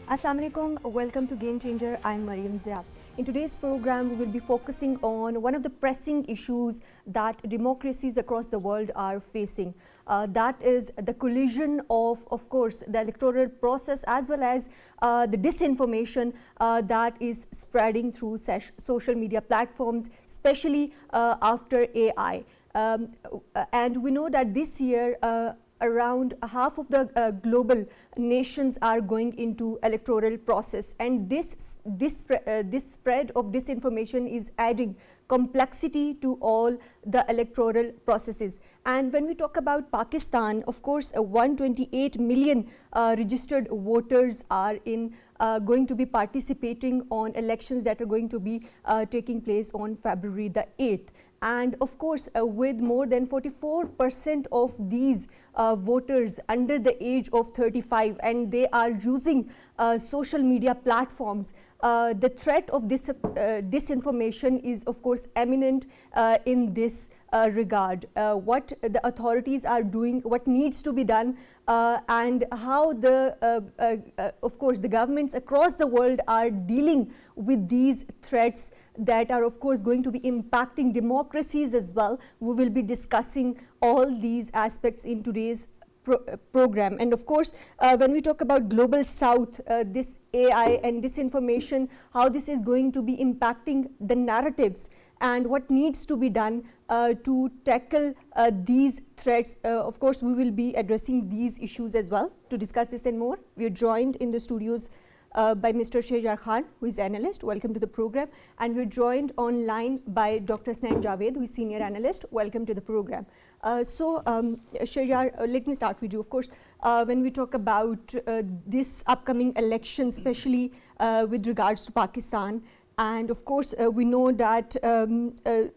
Assalamu alaikum, welcome to Game Changer. I'm Maryam Zia. In today's program, we will be focusing on one of the pressing issues that democracies across the world are facing. That is the collision of course, the electoral process as well as the disinformation that is spreading through social media platforms, especially after AI. And we know that this year, around half of the global nations are going into electoral process, and this spread of disinformation is adding complexity to all the electoral processes. And when we talk about Pakistan, of course, 128 million registered voters are going to be participating on elections that are going to be taking place on February the 8th. And of course, with more than 44% of these voters under the age of 35, and they are using social media platforms, the threat of this disinformation is of course eminent in this regard. What the authorities are doing, what needs to be done, and how of course the governments across the world are dealing with these threats that are of course going to be impacting democracies as well. We will be discussing all these aspects in today's program. And of course, when we talk about global south, this AI and disinformation, how this is going to be impacting the narratives and what needs to be done to tackle these threats. Of course, we will be addressing these issues as well. To discuss this and more, we are joined in the studios by Mr. Sheharyar, who is analyst. Welcome to the program. And we're joined online by Dr. Hasnain Javed, who is senior analyst. Welcome to the program. Sheharyar, let me start with you. Of course, when we talk about this upcoming election, especially with regards to Pakistan, and of course, we know that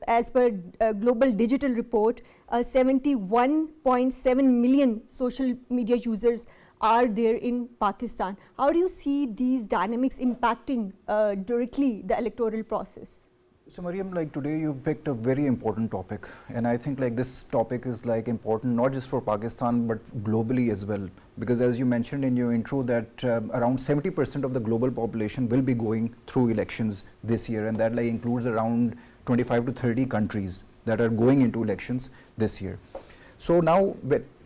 as per Global Digital Report, 71.7 million social media users are there in Pakistan. How do you see these dynamics impacting directly the electoral process? So Maryam, like today you've picked a very important topic, and I think like this topic is like important not just for Pakistan but globally as well, because as you mentioned in your intro that around 70% of the global population will be going through elections this year, and that like includes around 25 to 30 countries that are going into elections this year. So now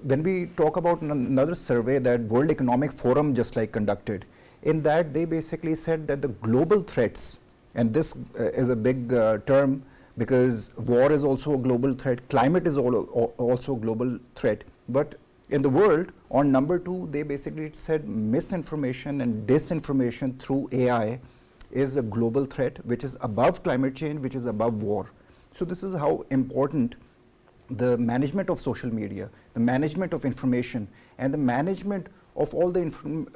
when we talk about another survey that World Economic Forum just like conducted, in that they basically said that the global threats, and this is a big term because war is also a global threat, climate is also a global threat, but in the world, on number 2, they basically said misinformation and disinformation through AI is a global threat, which is above climate change, which is above war. So this is how important the management of social media, the management of information, and the management of all the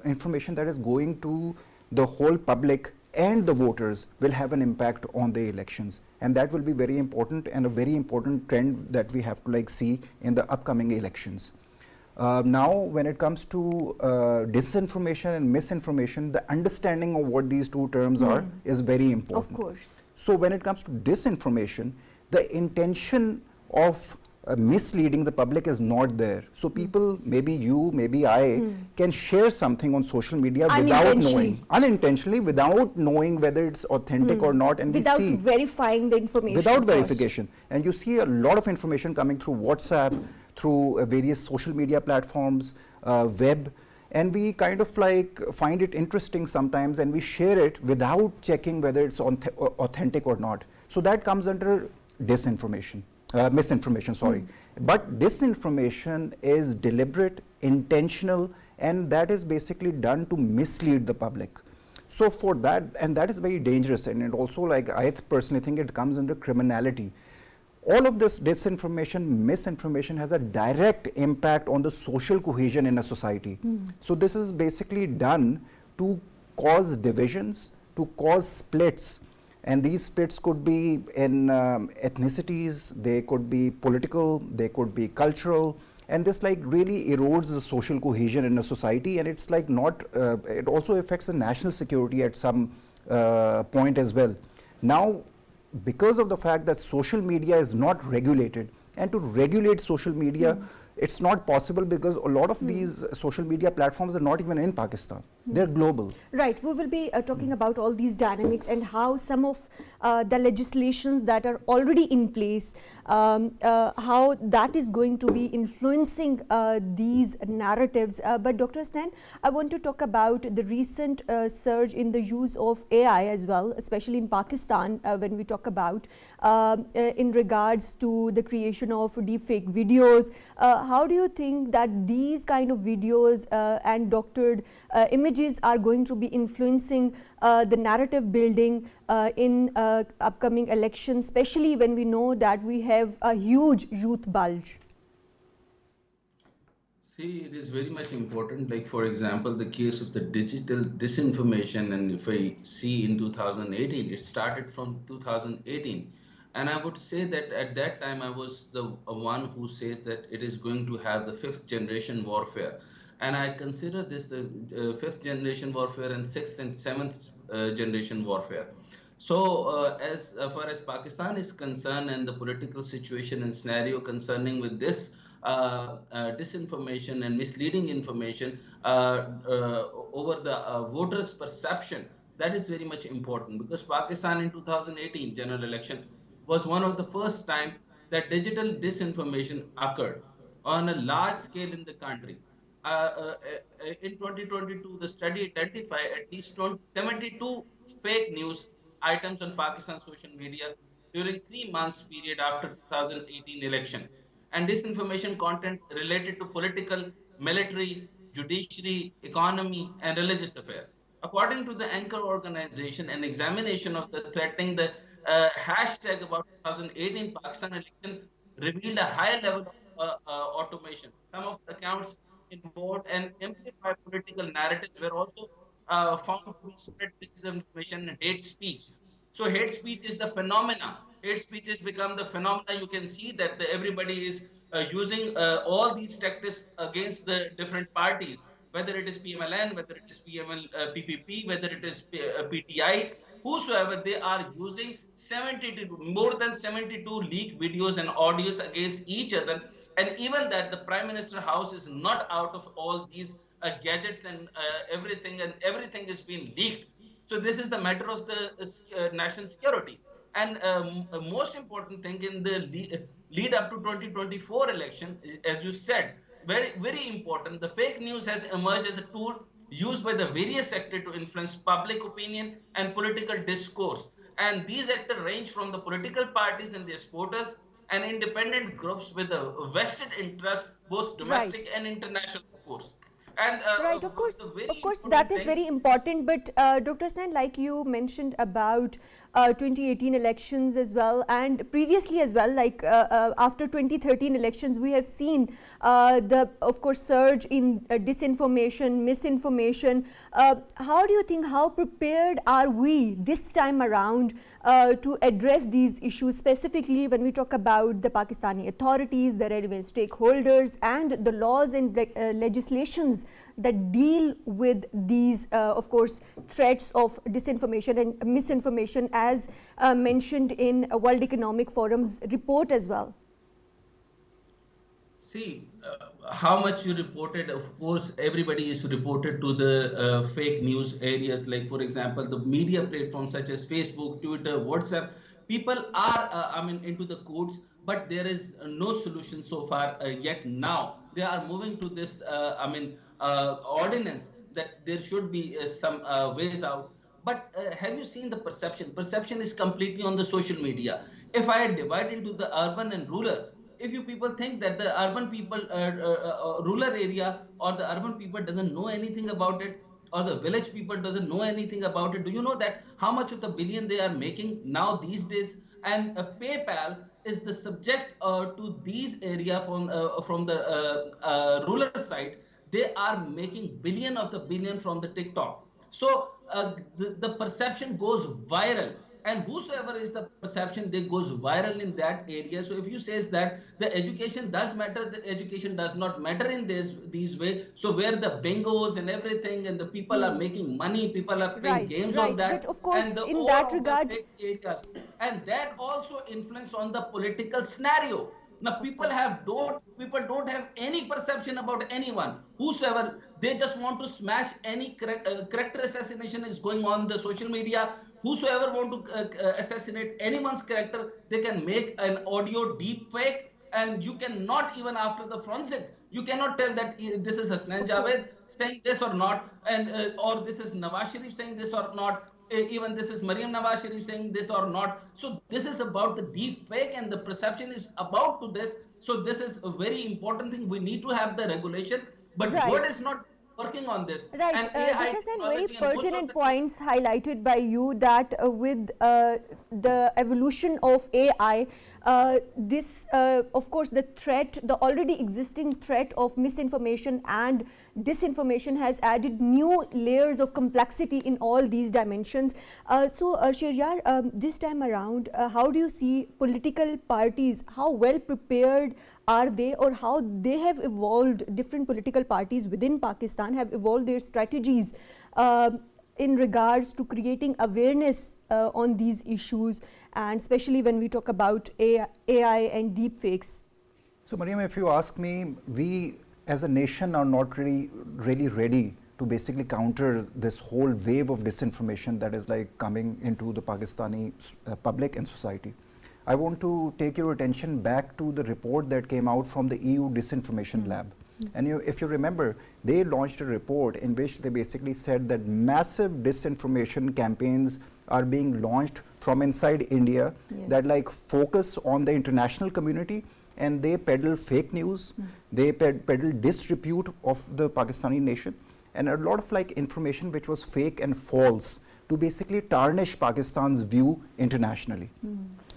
information that is going to the whole public and the voters will have an impact on the elections, and that will be very important and a very important trend that we have to like see in the upcoming elections. Now when it comes to disinformation and misinformation, the understanding of what these two terms are is very important. Of course. So when it comes to disinformation, the intention of misleading the public is not there. So people, maybe you, maybe I, can share something on social media without knowing, unintentionally, without knowing whether it's authentic or not, and without we see verifying the information. Without verification. And you see a lot of information coming through WhatsApp, through various social media platforms, web, and we kind of like find it interesting sometimes, and we share it without checking whether it's authentic or not. So that comes under disinformation. Misinformation, sorry. But disinformation is deliberate, intentional, and that is basically done to mislead the public. So for that, and that is very dangerous, and it also, like, I personally think it comes under criminality. All of this disinformation, misinformation has a direct impact on the social cohesion in a society. So this is basically done to cause divisions, to cause splits. And these splits could be in ethnicities, they could be political, they could be cultural, and this like really erodes the social cohesion in a society, and it's like not, it also affects the national security at some point as well. Now, because of the fact that social media is not regulated, and to regulate social media it's not possible because a lot of these social media platforms are not even in Pakistan. They're global. Right. We will be talking about all these dynamics and how some of the legislations that are already in place, how that is going to be influencing these narratives. But Dr. Hasnain, I want to talk about the recent surge in the use of AI as well, especially in Pakistan, when we talk about in regards to the creation of deepfake videos. How do you think that these kind of videos and doctored images are going to be influencing the narrative building in upcoming elections, especially when we know that we have a huge youth bulge? See, it is very much important. Like, for example, the case of the digital disinformation, and if I see in 2018, it started from 2018. And I would say that at that time, I was the one who says that it is going to have the fifth generation warfare. And I consider this the fifth generation warfare and sixth and seventh generation warfare. So, as far as Pakistan is concerned and the political situation and scenario concerning with this disinformation and misleading information over the voters' perception, that is very much important because Pakistan in 2018 general election was one of the first time that digital disinformation occurred on a large scale in the country. In 2022, the study identified at least 72 fake news items on Pakistan social media during 3 months period after 2018 election, and disinformation content related to political, military, judiciary, economy, and religious affairs. According to the anchor organization, an examination of the threatening the hashtag about 2018 Pakistan election revealed a high level of automation. Some of the accounts involved and amplify political narratives were also found to be spread disinformation and hate speech. So hate speech is the phenomena. Hate speech has become the phenomena. You can see that everybody is using all these tactics against the different parties, whether it is PMLN, whether it is PPP, whether it is PTI, whosoever, they are using 72, more than 72 leaked videos and audios against each other. And even that, the Prime Minister House is not out of all these gadgets and everything is being leaked. So this is the matter of the national security. And most important thing in the lead up to 2024 election, as you said, very, very important, the fake news has emerged as a tool used by the various sectors to influence public opinion and political discourse. And these actors range from the political parties and their supporters and independent groups with a vested interest, both Right. domestic and international, of course. And Right, the very of course, that important is thing. very important. But Dr. Hasnain, like you mentioned about 2018 elections as well, and previously as well, like after 2013 elections, we have seen the, of course, surge in disinformation, misinformation. How do you think? How prepared are we this time around to address these issues, specifically when we talk about the Pakistani authorities, the relevant stakeholders, and the laws and legislations that deal with these, of course, threats of disinformation and misinformation, as mentioned in World Economic Forum's report as well? See, how much you reported, of course, everybody is reported to the fake news areas. Like, for example, the media platforms such as Facebook, Twitter, WhatsApp, people are, into the codes, but there is no solution so far yet now. They are moving to this, ordinance that there should be some ways out. But have you seen the perception? Perception is completely on the social media. If I divide into the urban and rural, if you people think that the urban people, rural area or the urban people doesn't know anything about it, or the village people doesn't know anything about it, do you know that how much of the billion they are making now these days? And PayPal is the subject to these area from the rural side. They are making billion of the billion from the TikTok. So the perception goes viral, and whosoever is the perception, they goes viral in that area. So if you says that the education does matter, the education does not matter in these way. So where the bingos and everything and the people are making money, people are playing Right, games on right. But that, of course, and the in all that of the regard, fake areas, and that also influence on the political scenario. Now Of people course. don't have any perception about anyone whosoever. They just want to smash any character assassination is going on the social media. Whosoever want to assassinate anyone's character, they can make an audio deep fake, and you cannot, even after the forensic, you cannot tell that this is Hasnain Of course. Javed saying this or not, and or this is Nawaz Sharif saying this or not, even this is Maryam Nawaz Sharif saying this or not. So this is about the deep fake, and the perception is about to this. So this is a very important thing. We need to have the regulation, but Right. board is not working on this. Right, And AI Dr. Sen, very technology and most of pertinent the points highlighted by you that with the evolution of AI, of course, the threat, the already existing threat of misinformation and disinformation has added new layers of complexity in all these dimensions. Sheharyar, this time around, how do you see political parties, how well prepared are they, or how they have evolved, different political parties within Pakistan have evolved their strategies in regards to creating awareness on these issues, and especially when we talk about AI and deepfakes? So, Maryam, if you ask me, we as a nation are not really ready to basically counter this whole wave of disinformation that is like coming into the Pakistani public and society. I want to take your attention back to the report that came out from the EU Disinformation Lab. And if you remember, they launched a report in which they basically said that massive disinformation campaigns are being launched from inside India that like focus on the international community, and they peddle fake news, they peddle disrepute of the Pakistani nation, and a lot of like information which was fake and false to basically tarnish Pakistan's view internationally.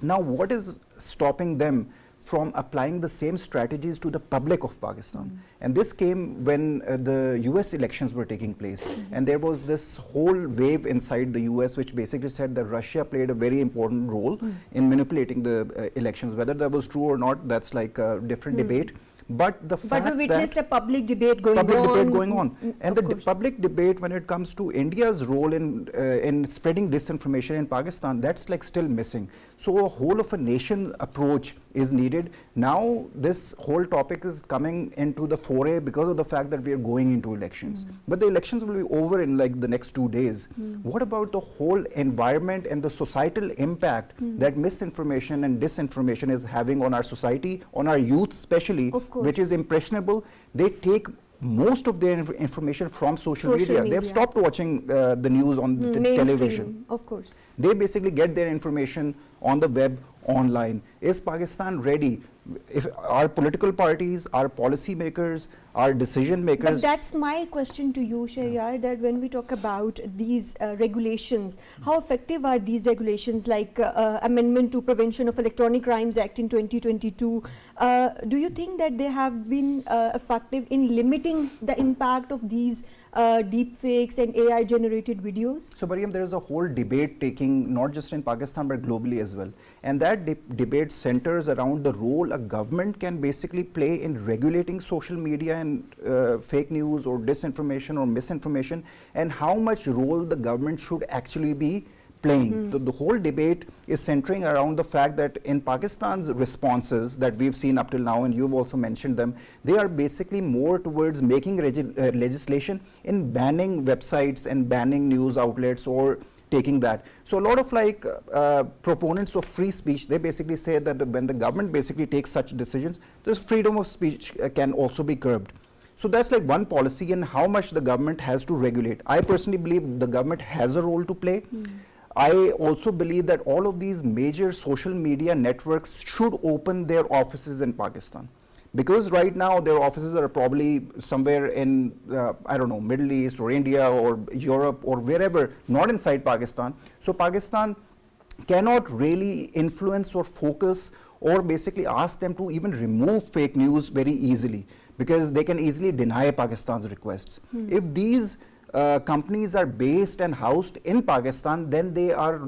Now, what is stopping them from applying the same strategies to the public of Pakistan? And this came when the US elections were taking place. And there was this whole wave inside the US which basically said that Russia played a very important role in manipulating the elections. Whether that was true or not, that's like a different debate. But the fact But we witnessed a public debate going on. And the public debate when it comes to India's role in spreading disinformation in Pakistan, that's like still missing. So a whole of a nation approach is needed. Now this whole topic is coming into the foray because of the fact that we are going into elections. But the elections will be over in like the next 2 days. What about the whole environment and the societal impact that misinformation and disinformation is having on our society, on our youth especially, which is impressionable? They take most of their information from social media. They've stopped watching the news on the television. Of course. They basically get their information on the web, online. Is Pakistan ready? If our political parties, our policy makers, our decision makers. But that's my question to you, Sheharyar, that when we talk about these regulations, how effective are these regulations, like Amendment to Prevention of Electronic Crimes Act in 2022? Do you think that they have been effective in limiting the impact of these deep fakes and AI generated videos? So Maryam, there is a whole debate taking not just in Pakistan but globally as well, and that debate centers around the role a government can basically play in regulating social media and fake news or disinformation or misinformation, and how much role the government should actually be playing. So the whole debate is centering around the fact that in Pakistan's responses that we've seen up till now, and you've also mentioned them, they are basically more towards making legislation in banning websites and banning news outlets or taking that. So a lot of like proponents of free speech, they basically say that when the government basically takes such decisions, this freedom of speech can also be curbed. So that's like one policy, and how much the government has to regulate. I personally believe the government has a role to play. I also believe that all of these major social media networks should open their offices in Pakistan, because right now their offices are probably somewhere in, I don't know, Middle East or India or Europe or wherever, not inside Pakistan. So Pakistan cannot really influence or focus or basically ask them to even remove fake news very easily, because they can easily deny Pakistan's requests. If these companies are based and housed in Pakistan, then they are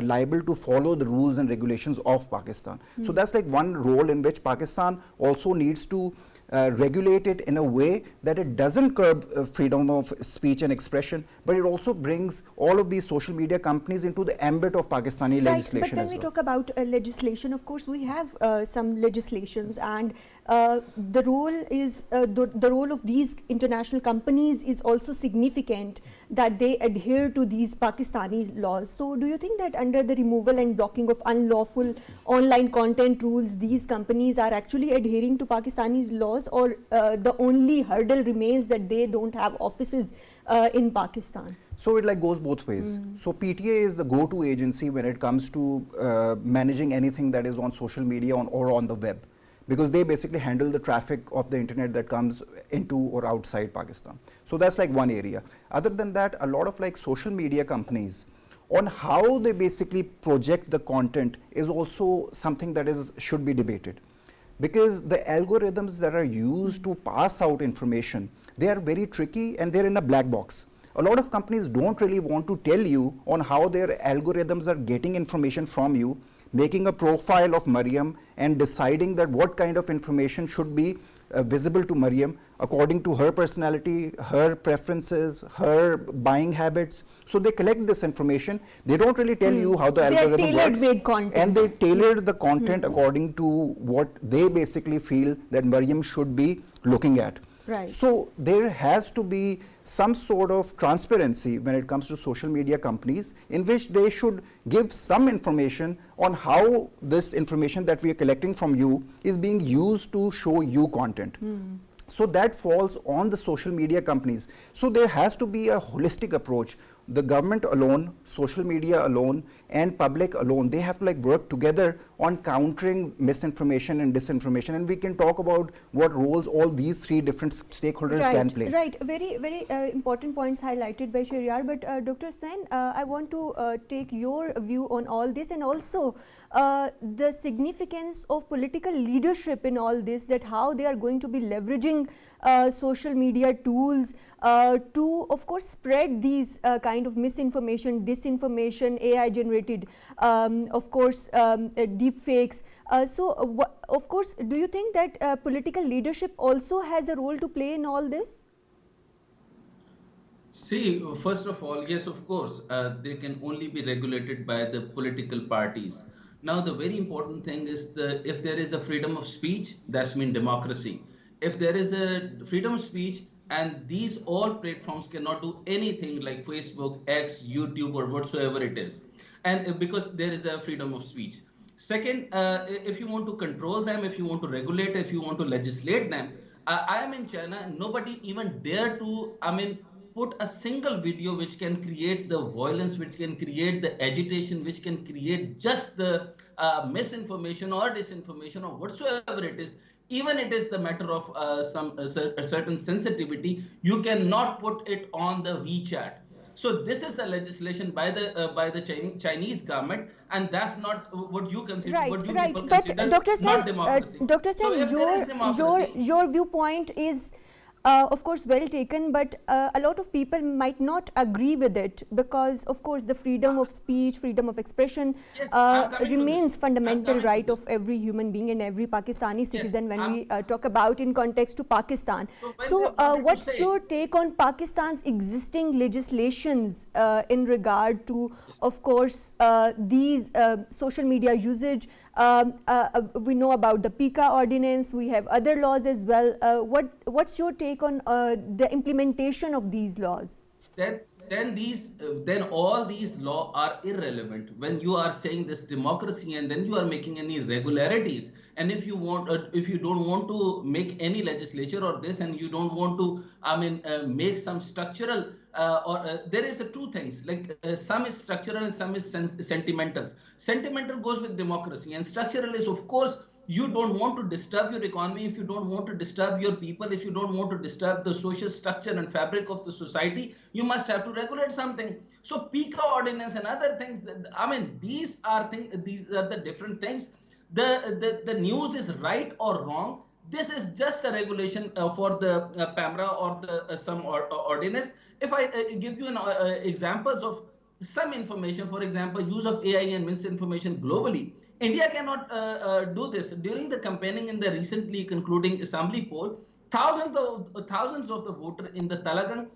liable to follow the rules and regulations of Pakistan. So that's like one role in which Pakistan also needs to regulate it in a way that it doesn't curb freedom of speech and expression, but it also brings all of these social media companies into the ambit of Pakistani legislation but when as we well. talk about legislation, of course, we have some legislations, and the role of these international companies is also significant, that they adhere to these Pakistani laws. So, do you think that under the removal and blocking of unlawful online content rules, these companies are actually adhering to Pakistani laws, or the only hurdle remains that they don't have offices in Pakistan? So it like goes both ways. So PTA is the go-to agency when it comes to managing anything that is on social media or on the web, because they basically handle the traffic of the internet that comes into or outside Pakistan. So that's like one area. Other than that, a lot of like social media companies, on how they basically project the content is also something that should be debated, because the algorithms that are used to pass out information, they are very tricky and they're in a black box. A lot of companies don't really want to tell you on how their algorithms are getting information from you, making a profile of Maryam and deciding that what kind of information should be visible to Maryam according to her personality, her preferences, her buying habits. So they collect this information. They don't really tell you how the algorithm works. Made content. And they tailor the content according to what they basically feel that Maryam should be looking at. Right. So there has to be some sort of transparency when it comes to social media companies, in which they should give some information on how this information that we are collecting from you is being used to show you content. So that falls on the social media companies. So there has to be a holistic approach. The government alone, social media alone, and public alone, they have to like work together on countering misinformation and disinformation. And we can talk about what roles all these three different stakeholders can play. Right, very, very important points highlighted by Sheharyar. But Dr. Hasnain, I want to take your view on all this, and also the significance of political leadership in all this, that how they are going to be leveraging social media tools to, of course, spread these kind of misinformation, disinformation, AI generated, of course, deep fakes. Of course, do you think that political leadership also has a role to play in all this? See, first of all, yes, of course, they can only be regulated by the political parties. Now, the very important thing is if there is a freedom of speech, that's mean democracy. If there is a freedom of speech, and these all platforms cannot do anything like Facebook, X, YouTube, or whatsoever it is, and because there is a freedom of speech. Second, if you want to control them, if you want to regulate, if you want to legislate them, I am in China, nobody even dare to, put a single video which can create the violence, which can create the agitation, which can create just the misinformation or disinformation or whatsoever it is. Even it is the matter of a certain sensitivity, you cannot put it on the WeChat. So this is the legislation by the Chinese government, and that's not what you consider. Right, what you right. people But consider Dr. not democracy. Dr. So if there is democracy, your viewpoint is of course well taken, but a lot of people might not agree with it, because of course the freedom of speech, freedom of expression remains fundamental right of every human being and every Pakistani citizen when we talk about in context to Pakistan. So what's your take on Pakistan's existing legislations in regard to, of course, these social media usage? We know about the PICA ordinance, we have other laws as well. What's your take on the implementation of these laws? Then all these laws are irrelevant when you are saying this democracy, and then you are making any regularities. And if you don't want to make any legislature or this, and you don't want to make some structural there is two things, like some is structural and some is sentimental. Sentimental goes with democracy, and structural is, of course, you don't want to disturb your economy, if you don't want to disturb your people, if you don't want to disturb the social structure and fabric of the society, you must have to regulate something. So PICA ordinance and other things, these are the different things. The news is right or wrong. This is just a regulation for the PAMRA or the some ordinance. If I give you examples of some information, for example, use of AI and misinformation globally. India cannot do this. During the campaigning in the recently concluding assembly poll, thousands of the voter in the Talagang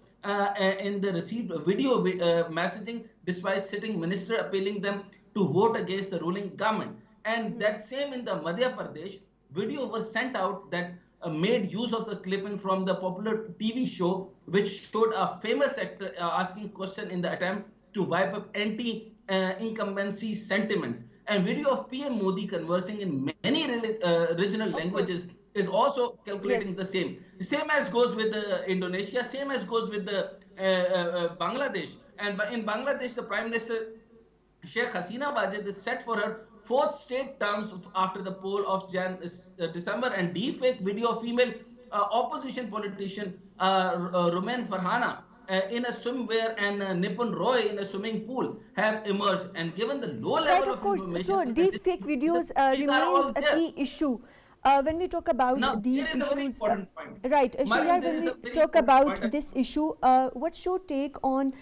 in the received video messaging despite sitting minister appealing them to vote against the ruling government. And that same in the Madhya Pradesh, video was sent out that made use of the clipping from the popular TV show, which showed a famous actor asking question in the attempt to wipe up anti-incumbency sentiments. And video of PM Modi conversing in many regional Of languages course. is also calculating the Yes. same. Same as goes with Indonesia, same as goes with the Bangladesh. And in Bangladesh, the Prime Minister Sheikh Hasina Wajid is set for her fourth state terms after the poll of December, and deepfake video of female opposition politician Rumen Farhana in a swimwear and Nipun Roy in a swimming pool have emerged. And given the low Right, level of of course. information So, and deep fake disinformation, videos these are remains all a there. key issue. When we talk about Now, these there is a very issues, important point. right, Mariam, Sheharyar, there when is we a very talk important about point. this issue, what's your take on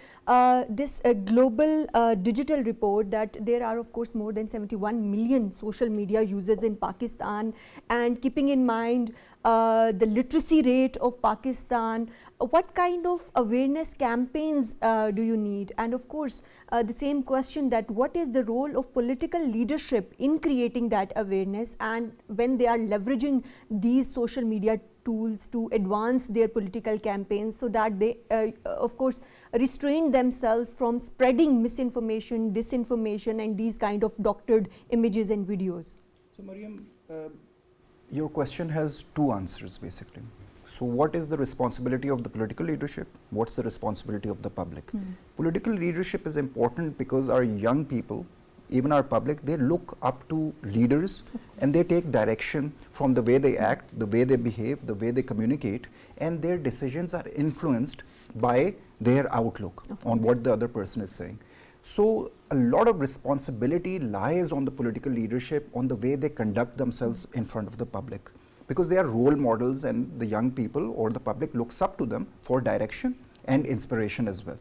this global digital report that there are, of course, more than 71 million social media users in Pakistan, and keeping in mind the literacy rate of Pakistan, what kind of awareness campaigns do you need? And of course, the same question, that what is the role of political leadership in creating that awareness, and when they are leveraging these social media tools to advance their political campaigns, so that they of course restrain themselves from spreading misinformation, disinformation, and these kind of doctored images and videos. So, Maryam, your question has two answers basically. So, what is the responsibility of the political leadership? What's the responsibility of the public? Political leadership is important because our young people, even our public, they look up to leaders and they take direction from the way they act, the way they behave, the way they communicate, and their decisions are influenced by their outlook on what the other person is saying. So a lot of responsibility lies on the political leadership on the way they conduct themselves in front of the public, because they are role models and the young people or the public looks up to them for direction and inspiration as well.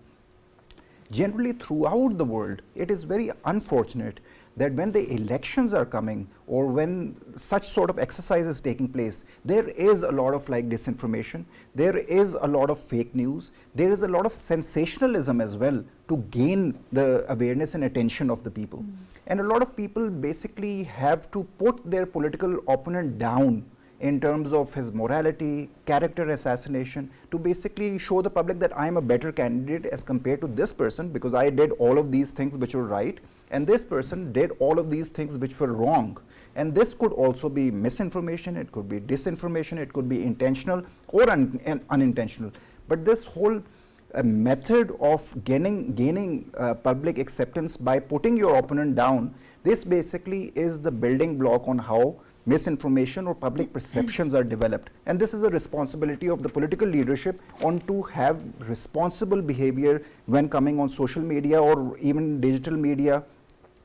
Generally throughout the world, it is very unfortunate that when the elections are coming or when such sort of exercise is taking place, there is a lot of like disinformation, there is a lot of fake news, there is a lot of sensationalism as well to gain the awareness and attention of the people. And a lot of people basically have to put their political opponent down in terms of his morality, character assassination, to basically show the public that I am a better candidate as compared to this person because I did all of these things which were right, and this person did all of these things which were wrong. And this could also be misinformation, it could be disinformation, it could be intentional or unintentional. But this whole method of gaining public acceptance by putting your opponent down, this basically is the building block on how misinformation or public perceptions are developed. And this is a responsibility of the political leadership on to have responsible behavior when coming on social media or even digital media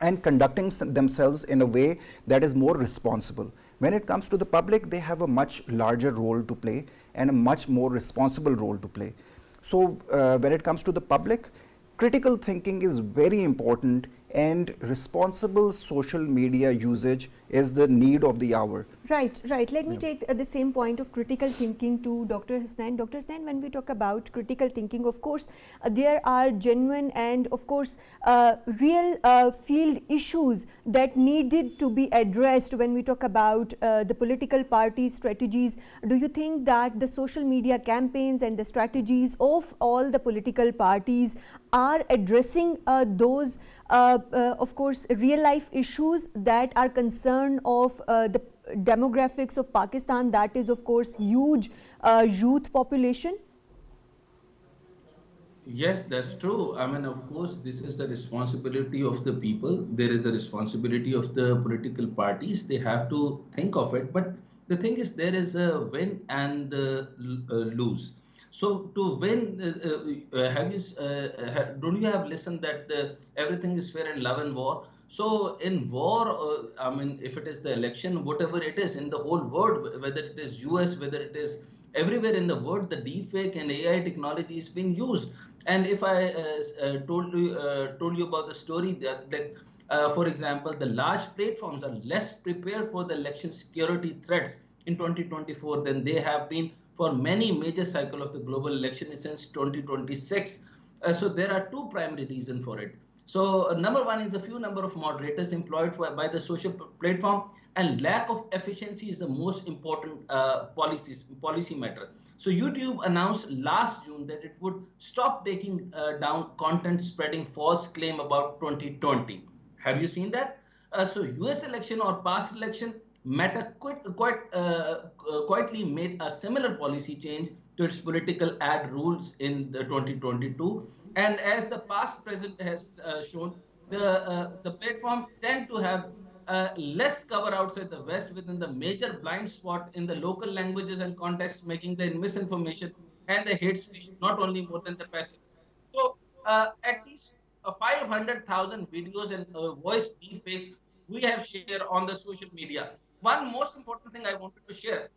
and conducting themselves in a way that is more responsible. When it comes to the public, they have a much larger role to play and a much more responsible role to play. So when it comes to the public, critical thinking is very important, and responsible social media usage is the need of the hour. Right, right. Let me take the same point of critical thinking to Dr. Hasnain. Dr. Hasnain, when we talk about critical thinking, of course, there are genuine and, of course, real field issues that needed to be addressed when we talk about the political party strategies. Do you think that the social media campaigns and the strategies of all the political parties are addressing those, of course, real life issues that are concern of the demographics of Pakistan, that is of course huge youth population? Yes, that's true. I mean, of course, this is the responsibility of the people. There is a responsibility of the political parties. They have to think of it. But the thing is, there is a win and lose. So to win, don't you have listened that everything is fair in love and war? So in war, I mean, if it is the election, whatever it is in the whole world, whether it is US, whether it is everywhere in the world, the deepfake and AI technology is being used. And if I told you about the story that For example, the large platforms are less prepared for the election security threats in 2024 than they have been for many major cycle of the global election since 2026. So there are two primary reasons for it. So number one is a few number of moderators employed by the social platform, and lack of efficiency is the most important policy matter. So YouTube announced last June that it would stop taking down content spreading false claim about 2020. Have you seen that? So US election or past election, Meta quietly made a similar policy change to its political ad rules in the 2022. And as the past president has shown, the platform tend to have less cover outside the West within the major blind spot in the local languages and contexts, making the misinformation and the hate speech not only more than the passive. So at least 500,000 videos and voice deepfakes we have shared on the social media. One most important thing I wanted to share,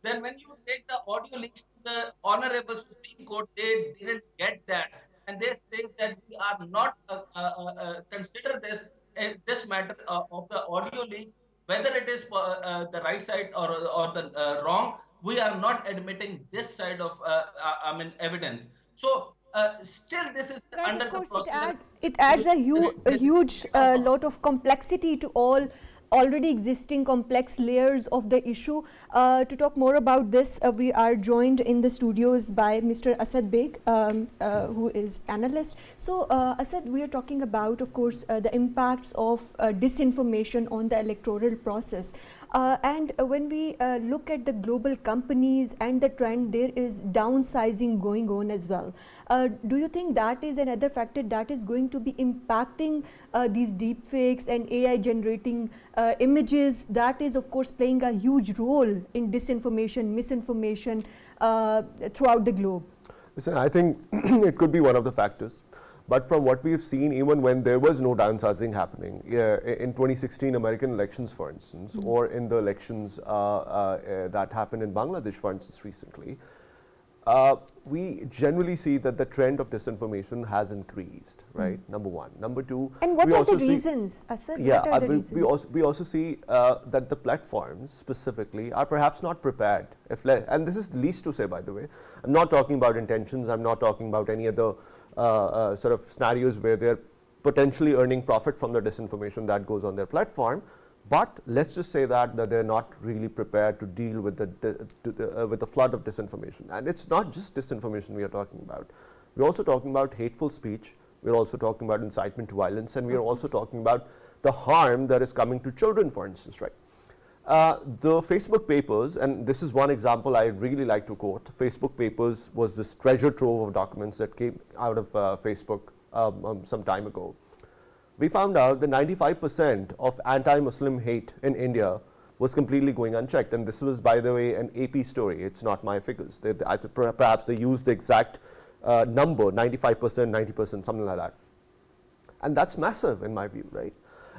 then when you take the audio links to the Honorable Supreme Court, they didn't get that, and they says that we are not consider this matter of the audio links, whether it is the right side or the wrong. We are not admitting this side of I mean evidence. So still, this is Right, under of the course, process. it adds a huge lot of complexity to all already existing complex layers of the issue. To talk more about this, we are joined in the studios by Mr. Asad Baig, who is analyst. So, Asad, we are talking about, of course, the impacts of disinformation on the electoral process. And when we look at the global companies and the trend, there is downsizing going on as well. Do you think that is another factor that is going to be impacting these deepfakes and AI generating images? That is, of course, playing a huge role in disinformation, misinformation throughout the globe. Listen, I think it could be one of the factors. But from what we've seen, even when there was no downsizing happening, in 2016 American elections, for instance, or in the elections that happened in Bangladesh, for instance, recently, we generally see that the trend of disinformation has increased, right? Number one. Number two. And what are the reasons, Asad? Yeah, what are the reasons? we also see that the platforms specifically are perhaps not prepared. And this is least to say, by the way. I'm not talking about intentions. I'm not talking about any other sort of scenarios where they're potentially earning profit from the disinformation that goes on their platform. But let's just say that they're not really prepared to deal with the flood of disinformation. And it's not just disinformation we are talking about. We're also talking about hateful speech. We're also talking about incitement to violence. And we're also talking about the harm that is coming to children, for instance, right? The Facebook Papers, and this is one example I really like to quote. Facebook Papers was this treasure trove of documents that came out of Facebook some time ago. We found out that 95% of anti-Muslim hate in India was completely going unchecked. And this was, by the way, an AP story. It's not my figures. Perhaps they used the exact number, 95%, 90%, something like that. And that's massive in my view, right?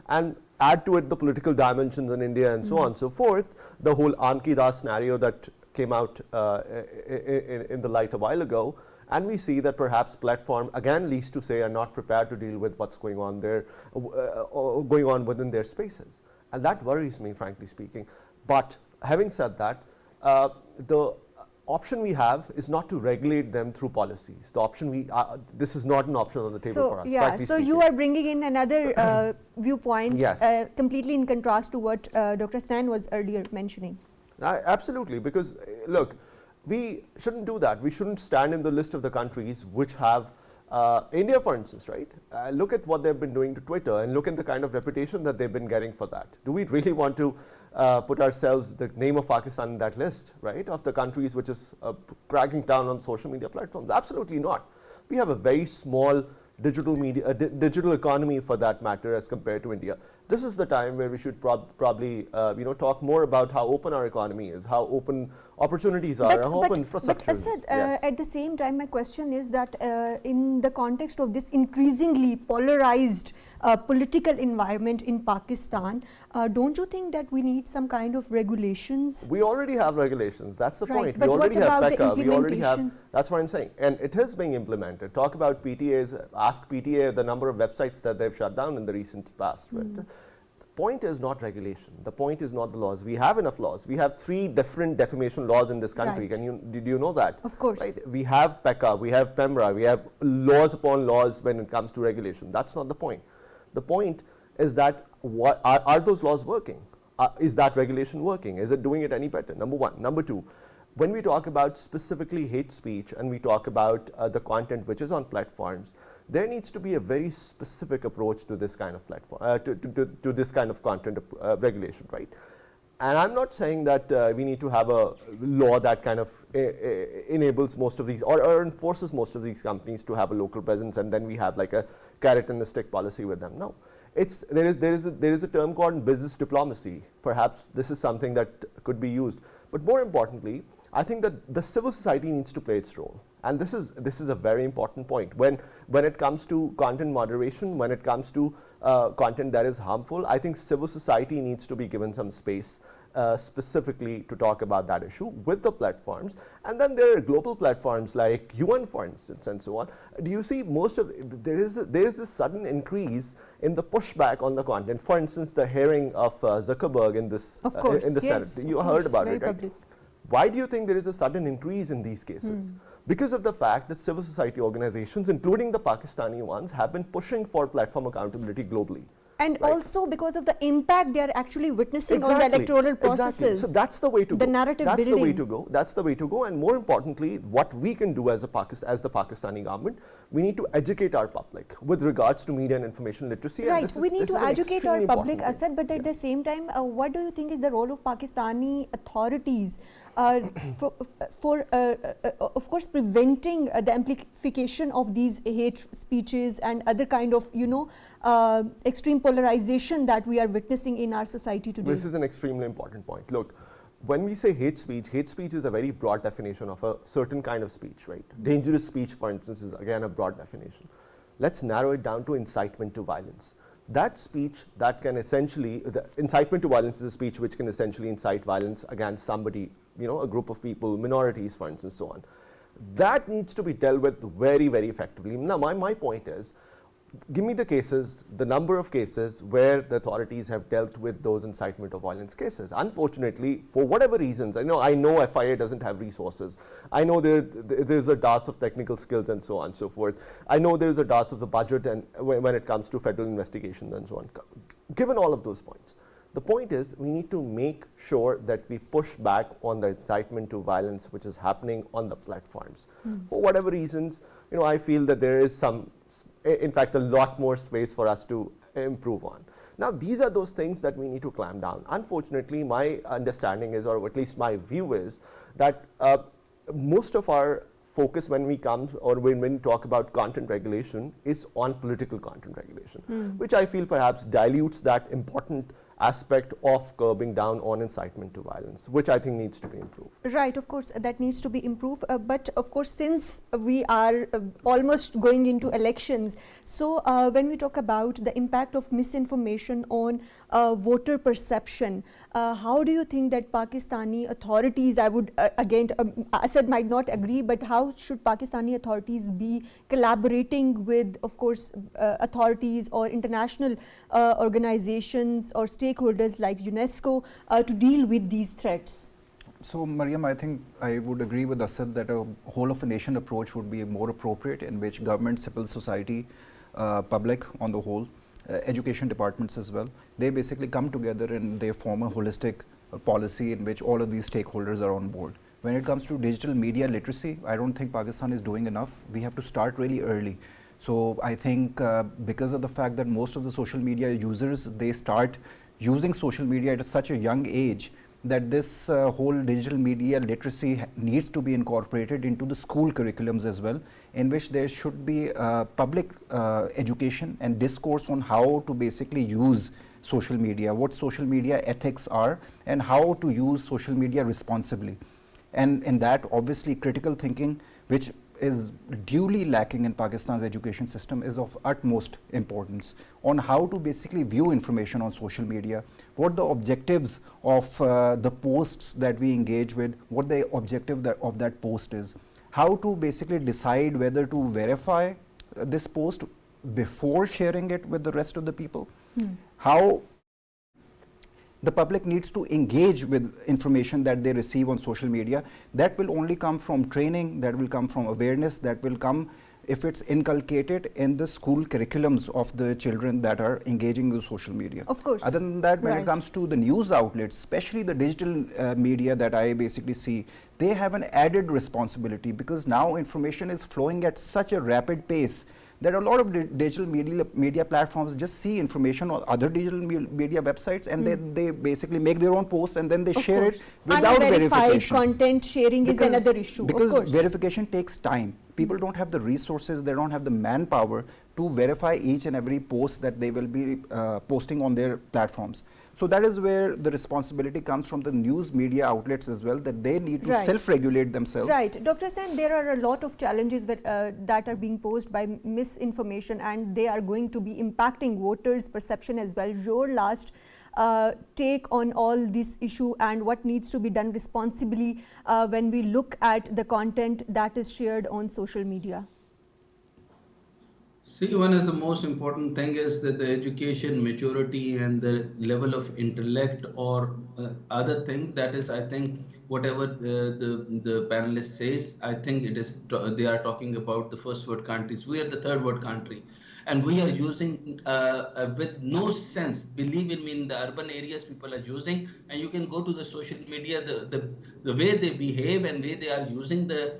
And add to it the political dimensions in India and so on and so forth, the whole Anki Das scenario that came out in the light a while ago, and we see that perhaps platform, again, least to say, are not prepared to deal with what's going on there, going on within their spaces. And that worries me, frankly speaking. But having said that, the option we have is not to regulate them through policies. The option this is not an option on the table for us. Yeah, so speaking. You are bringing in another viewpoint, yes. Completely in contrast to what Dr. Hasnain was earlier mentioning. Absolutely, because look, we shouldn't do that. We shouldn't stand in the list of the countries which have India, for instance, right? Look at what they've been doing to Twitter and look at the kind of reputation that they've been getting for that. Do we really want to put ourselves, the name of Pakistan, in that list, right, of the countries which is cracking down on social media platforms? Absolutely not. We have a very small digital media, digital economy for that matter as compared to India. this is the time where we should probably talk more about how open our economy is, how open opportunities are, how open infrastructure is. Asad, Yes. at the same time, my question is that in the context of this increasingly polarized political environment in Pakistan, don't you think that we need some kind of regulations? We already have regulations. That's the Right, point. but We already what have about the PECA. We already have. implementation? That's what I'm saying, and it is being implemented. Talk about PTAs. Ask PTA the number of websites that they've shut down in the recent past. Right? The point is not regulation. The point is not the laws. We have enough laws. We have 3 different defamation laws in this country. Right. Did you know that? Of course. Right? We have PECA. We have PEMRA. We have laws upon laws when it comes to regulation. That's not the point. The point is that are those laws working? Is that regulation working? Is it doing it any better? Number one. Number two, when we talk about specifically hate speech and we talk about the content which is on platforms, there needs to be a very specific approach to this kind of platform, to this kind of content regulation, right? And I'm not saying that we need to have a law that kind of enables most of these or enforces most of these companies to have a local presence, and then we have like a carrot and a stick policy with them. No, there is a term called business diplomacy. Perhaps this is something that could be used, but more importantly, I think that the civil society needs to play its role. And this is a very important point. When it comes to content moderation, when it comes to content that is harmful, I think civil society needs to be given some space specifically to talk about that issue with the platforms. And then there are global platforms like UN, for instance, and so on. Do you see there is this sudden increase in the pushback on the content? For instance, the hearing of Zuckerberg in the Senate. You heard about it, right? Public. Why do you think there is a sudden increase in these cases? Because of the fact that civil society organizations, including the Pakistani ones, have been pushing for platform accountability globally. And right? Also because of the impact they are actually witnessing on the electoral processes. Exactly. So that's the way to go. The narrative that's building. the way to go. That's the way to go. And more importantly, what we can do as the Pakistani government, we need to educate our public with regards to media and information literacy. Right, we need to educate our public, Asad, but at yes. the same time, what do you think is the role of Pakistani authorities for of course, preventing the amplification of these hate speeches and other kind of, extreme polarization that we are witnessing in our society today? This is an extremely important point. Look, when we say hate speech is a very broad definition of a certain kind of speech, right? Dangerous speech, for instance, is again a broad definition. Let's narrow it down to incitement to violence. That speech that can essentially, the incitement to violence is a speech which can essentially incite violence against somebody, a group of people, minorities, for instance, so on. That needs to be dealt with very, very effectively. Now, my point is, give me the number of cases where the authorities have dealt with those incitement of violence cases. Unfortunately, for whatever reasons, I know FIA doesn't have resources. I know there's a dearth of technical skills and so on and so forth. I know there's a dearth of the budget and when it comes to federal investigations and so on. Given all of those points, the point is we need to make sure that we push back on the incitement to violence which is happening on the platforms. For whatever reasons, I feel that there is in fact, a lot more space for us to improve on. Now, these are those things that we need to clamp down. Unfortunately, my understanding is, or at least my view is, that most of our focus when we talk about content regulation is on political content regulation, which I feel perhaps dilutes that important aspect of curbing down on incitement to violence, which I think needs to be improved. Right, of course, that needs to be improved. But of course, since we are almost going into elections, so when we talk about the impact of misinformation on voter perception, how do you think that Pakistani authorities, I would again, Asad might not agree, but how should Pakistani authorities be collaborating with, of course, authorities or international organizations or stakeholders like UNESCO to deal with these threats? So, Maryam, I think I would agree with Asad that a whole of a nation approach would be more appropriate, in which government, civil society, public on the whole, education departments as well, they basically come together and they form a holistic policy in which all of these stakeholders are on board. When it comes to digital media literacy, I don't think Pakistan is doing enough. We have to start really early. So I think because of the fact that most of the social media users, they start using social media at such a young age, that this whole digital media literacy needs to be incorporated into the school curriculums as well, in which there should be public education and discourse on how to basically use social media, what social media ethics are, and how to use social media responsibly. And in that, obviously, critical thinking, which is duly lacking in Pakistan's education system, is of utmost importance on how to basically view information on social media, what the objectives of the posts that we engage with, what the objective of that post is, how to basically decide whether to verify this post before sharing it with the rest of the people, how the public needs to engage with information that they receive on social media. That will only come from training, that will come from awareness, that will come if it's inculcated in the school curriculums of the children that are engaging with social media. Of course. Other than that, when it comes to the news outlets, especially the digital media that I basically see, they have an added responsibility, because now information is flowing at such a rapid pace that a lot of digital media platforms just see information on other digital media websites, and they basically make their own posts, and then they share it without verification. Content sharing is another issue. Because verification takes time. People don't have the resources, they don't have the manpower to verify each and every post that they will be posting on their platforms. So that is where the responsibility comes from the news media outlets as well, that they need to self-regulate themselves. Right. Dr. Hasnain, there are a lot of challenges that are being posed by misinformation, and they are going to be impacting voters' perception as well. Your last take on all this issue and what needs to be done responsibly when we look at the content that is shared on social media? See, one is the most important thing is that the education maturity and the level of intellect or other thing, that is, I think, whatever the panelist says, I think it is they are talking about the first world countries. We are the third world country, and we are using with no sense. Believe in me, in the urban areas, people are using, and you can go to the social media, the way they behave and way they are using the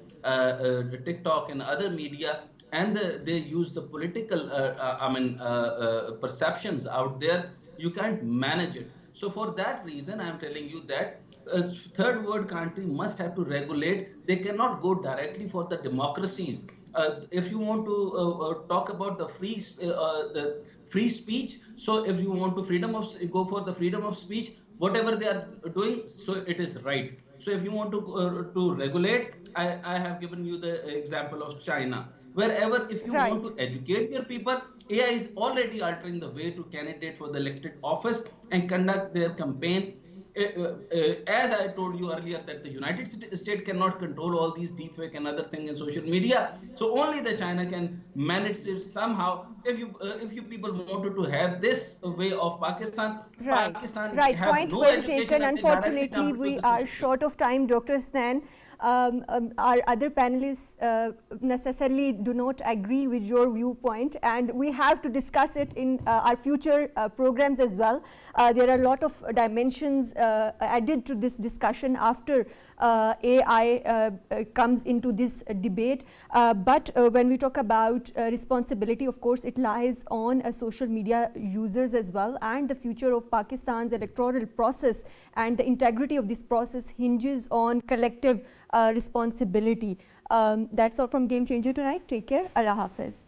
TikTok and other media. And they use the political, perceptions out there. You can't manage it. So for that reason, I'm telling you that third world country must have to regulate. They cannot go directly for the democracies. If you want to talk about the free speech, so if you want to go for the freedom of speech, whatever they are doing, so it is right. So if you want to regulate, I have given you the example of China. Wherever, if you want to educate your people, AI is already altering the way to candidate for the elected office and conduct their campaign. As I told you earlier, that the United States cannot control all these deepfake and other things in social media. So only the China can manage it somehow. If you people wanted to have this way of Pakistan, Pakistan have point no well education. taken. Unfortunately, we are short of time, Dr. Hasnain. Our other panelists necessarily do not agree with your viewpoint, and we have to discuss it in our future programs as well. There are a lot of dimensions added to this discussion after AI comes into this debate. But when we talk about responsibility, of course, it lies on social media users as well, and the future of Pakistan's electoral process and the integrity of this process hinges on collective responsibility. That's all from Game Changer tonight. Take care. Allah Hafiz.